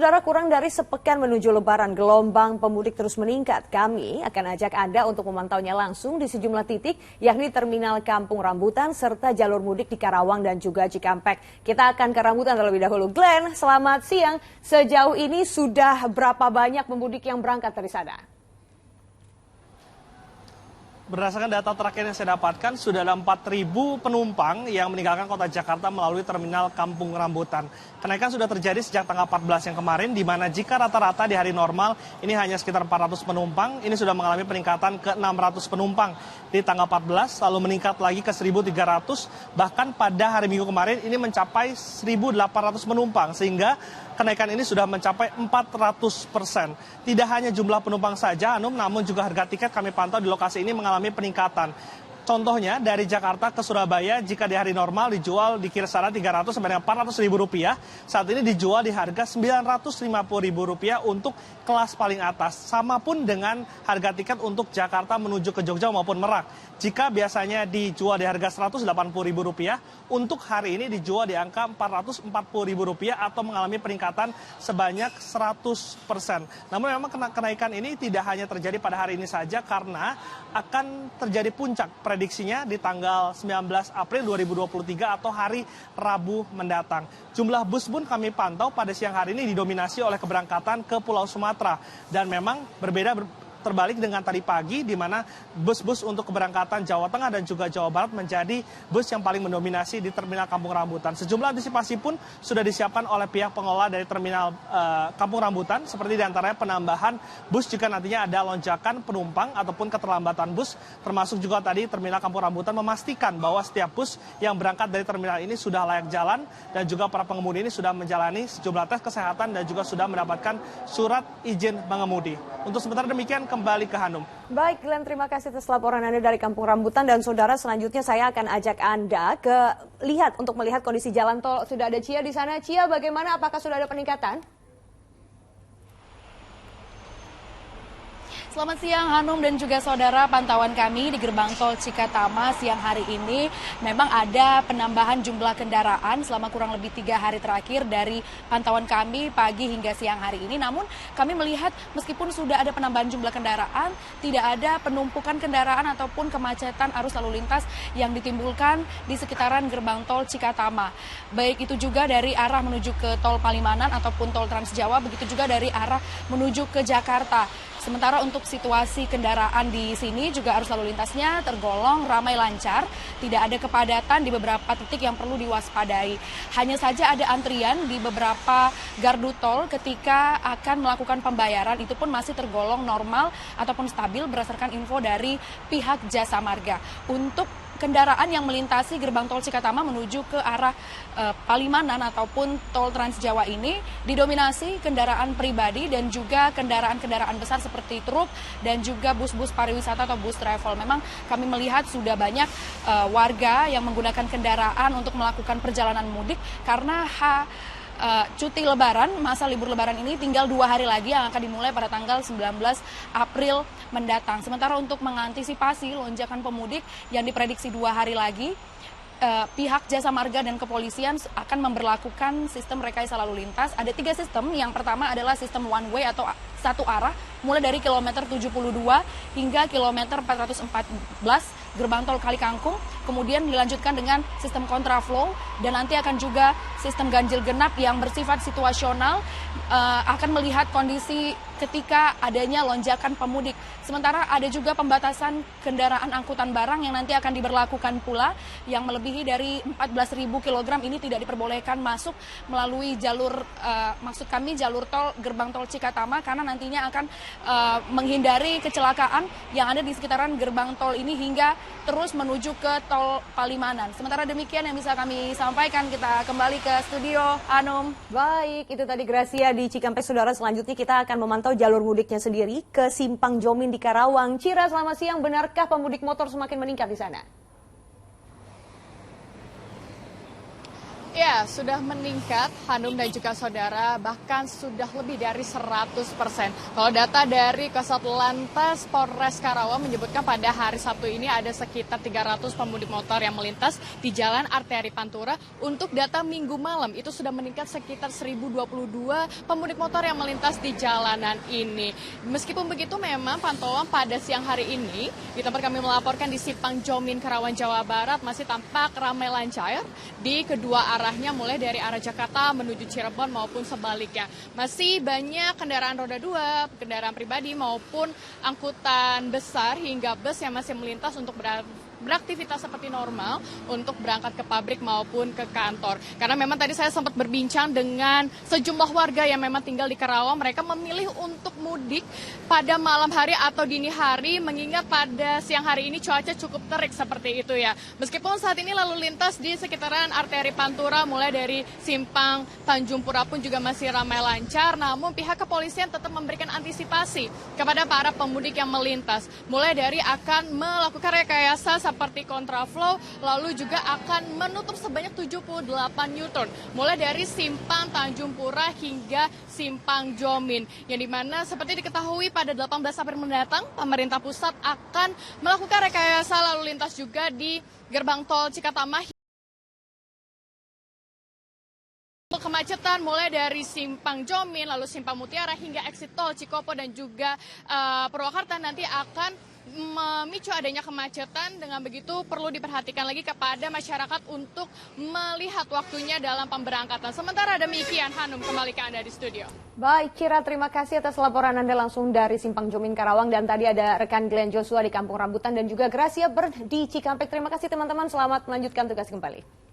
Saudara, kurang dari sepekan menuju Lebaran, gelombang pemudik terus meningkat. Kami akan ajak Anda untuk memantaunya langsung di sejumlah titik, yakni Terminal Kampung Rambutan serta jalur mudik di Karawang dan juga Cikampek. Kita akan ke Rambutan terlebih dahulu. Glenn, selamat siang. Sejauh ini sudah berapa banyak pemudik yang berangkat dari sana? Berdasarkan data terakhir yang saya dapatkan, sudah ada 4.000 penumpang yang meninggalkan kota Jakarta melalui Terminal Kampung Rambutan. Kenaikan sudah terjadi sejak tanggal 14 yang kemarin, di mana jika rata-rata di hari normal ini hanya sekitar 400 penumpang, ini sudah mengalami peningkatan ke 600 penumpang di tanggal 14, lalu meningkat lagi ke 1.300, bahkan pada hari Minggu kemarin ini mencapai 1.800 penumpang, sehingga kenaikan ini sudah mencapai 400%. Tidak hanya jumlah penumpang saja, Hanum, namun juga harga tiket kami pantau di lokasi ini mengalami peningkatan. Contohnya dari Jakarta ke Surabaya, jika di hari normal dijual di kisaran 300 sampai dengan 400 ribu rupiah, saat ini dijual di harga 950 ribu rupiah untuk kelas paling atas. Sama pun dengan harga tiket untuk Jakarta menuju ke Jogja maupun Merak. Jika biasanya dijual di harga 180 ribu rupiah, untuk hari ini dijual di angka 440 ribu rupiah atau mengalami peningkatan sebanyak 100%. Namun memang kenaikan ini tidak hanya terjadi pada hari ini saja, karena akan terjadi puncak prediksinya di tanggal 19 April 2023 atau hari Rabu mendatang. Jumlah bus pun kami pantau pada siang hari ini didominasi oleh keberangkatan ke Pulau Sumatera. Dan memang terbalik dengan tadi pagi, di mana bus-bus untuk keberangkatan Jawa Tengah dan juga Jawa Barat menjadi bus yang paling mendominasi di Terminal Kampung Rambutan. Sejumlah antisipasi pun sudah disiapkan oleh pihak pengelola dari Terminal Kampung Rambutan, seperti diantaranya penambahan bus jika nantinya ada lonjakan penumpang ataupun keterlambatan bus, termasuk juga tadi Terminal Kampung Rambutan memastikan bahwa setiap bus yang berangkat dari terminal ini sudah layak jalan, dan juga para pengemudi ini sudah menjalani sejumlah tes kesehatan dan juga sudah mendapatkan surat izin mengemudi. Untuk sementara demikian, kembali ke Hanum. Baik, Glenn, terima kasih atas laporan Anda dari Kampung Rambutan. Dan saudara, selanjutnya saya akan ajak Anda untuk melihat kondisi jalan tol. Sudah ada Cia di sana. Cia, bagaimana? Apakah sudah ada peningkatan? Selamat siang Hanum dan juga saudara, pantauan kami di gerbang tol Cikatama siang hari ini memang ada penambahan jumlah kendaraan selama kurang lebih 3 hari terakhir dari pantauan kami pagi hingga siang hari ini. Namun kami melihat meskipun sudah ada penambahan jumlah kendaraan, tidak ada penumpukan kendaraan ataupun kemacetan arus lalu lintas yang ditimbulkan di sekitaran gerbang tol Cikatama. Baik itu juga dari arah menuju ke tol Palimanan ataupun tol Trans Jawa, begitu juga dari arah menuju ke Jakarta. Sementara untuk situasi kendaraan di sini juga arus lalu lintasnya tergolong ramai lancar, tidak ada kepadatan di beberapa titik yang perlu diwaspadai. Hanya saja ada antrian di beberapa gardu tol ketika akan melakukan pembayaran, itu pun masih tergolong normal ataupun stabil berdasarkan info dari pihak Jasa Marga. Untuk kendaraan yang melintasi gerbang tol Cikatama menuju ke arah Palimanan ataupun tol Trans Jawa ini didominasi kendaraan pribadi dan juga kendaraan-kendaraan besar seperti truk dan juga bus-bus pariwisata atau bus travel. Memang kami melihat sudah banyak warga yang menggunakan kendaraan untuk melakukan perjalanan mudik karena cuti lebaran, masa libur lebaran ini tinggal 2 hari lagi yang akan dimulai pada tanggal 19 April mendatang. Sementara untuk mengantisipasi lonjakan pemudik yang diprediksi 2 hari lagi, pihak Jasa Marga dan Kepolisian akan memberlakukan sistem rekayasa lalu lintas. Ada 3 sistem. Yang pertama adalah sistem one way atau satu arah, mulai dari kilometer 72 hingga kilometer 414 gerbang tol Kali Kangkung, kemudian dilanjutkan dengan sistem kontraflow, dan nanti akan juga sistem ganjil genap yang bersifat situasional, akan melihat kondisi ketika adanya lonjakan pemudik. Sementara ada juga pembatasan kendaraan angkutan barang yang nanti akan diberlakukan pula, yang melebihi dari 14.000 kg ini tidak diperbolehkan masuk melalui jalur, jalur tol gerbang tol Cikatama, karena nantinya akan menghindari kecelakaan yang ada di sekitaran gerbang tol ini hingga terus menuju ke tol Palimanan. Sementara demikian yang bisa kami sampaikan, kita kembali ke studio, Hanum. Baik, itu tadi Gracia di Cikampek. Saudara, selanjutnya kita akan memantau jalur mudiknya sendiri ke Simpang Jomin di Karawang. Cira, selamat siang. Benarkah pemudik motor semakin meningkat di sana? Ya, sudah meningkat, Hanum dan juga saudara, bahkan sudah lebih dari 100%. Kalau data dari Kasatlantas Polres Karawang menyebutkan pada hari Sabtu ini ada sekitar 300 pemudik motor yang melintas di Jalan Arteri Pantura. Untuk data minggu malam, itu sudah meningkat sekitar 1022 pemudik motor yang melintas di jalanan ini. Meskipun begitu, memang pantauan pada siang hari ini, di tempat kami melaporkan di Simpang Jomin, Karawang, Jawa Barat, masih tampak ramai lancar di kedua arahnya, mulai dari arah Jakarta menuju Cirebon maupun sebaliknya. Masih banyak kendaraan roda 2, kendaraan pribadi maupun angkutan besar hingga bus yang masih melintas untuk beraktivitas seperti normal untuk berangkat ke pabrik maupun ke kantor. Karena memang tadi saya sempat berbincang dengan sejumlah warga yang memang tinggal di Karawang, mereka memilih untuk mudik pada malam hari atau dini hari, mengingat pada siang hari ini cuaca cukup terik seperti itu ya. Meskipun saat ini lalu lintas di sekitaran arteri Pantura mulai dari Simpang Tanjung Pura pun juga masih ramai lancar, namun pihak kepolisian tetap memberikan antisipasi kepada para pemudik yang melintas, mulai dari akan melakukan rekayasa seperti kontraflow, lalu juga akan menutup sebanyak 78 U-turn, mulai dari Simpang Tanjung Pura hingga Simpang Jomin, yang dimana seperti diketahui pada 18 April mendatang, pemerintah pusat akan melakukan rekayasa lalu lintas juga di gerbang tol Cikatama. Kemacetan mulai dari Simpang Jomin, lalu Simpang Mutiara hingga exit tol Cikopo dan juga Purwakarta nanti akan memicu adanya kemacetan. Dengan begitu perlu diperhatikan lagi kepada masyarakat untuk melihat waktunya dalam pemberangkatan. Sementara demikian, Hanum, kembali ke Anda di studio. Baik, Kira, terima kasih atas laporan Anda langsung dari Simpang Jomin, Karawang. Dan tadi ada rekan Glenn Joshua di Kampung Rambutan dan juga Gracia Bird di Cikampek. Terima kasih teman-teman, selamat melanjutkan tugas kembali.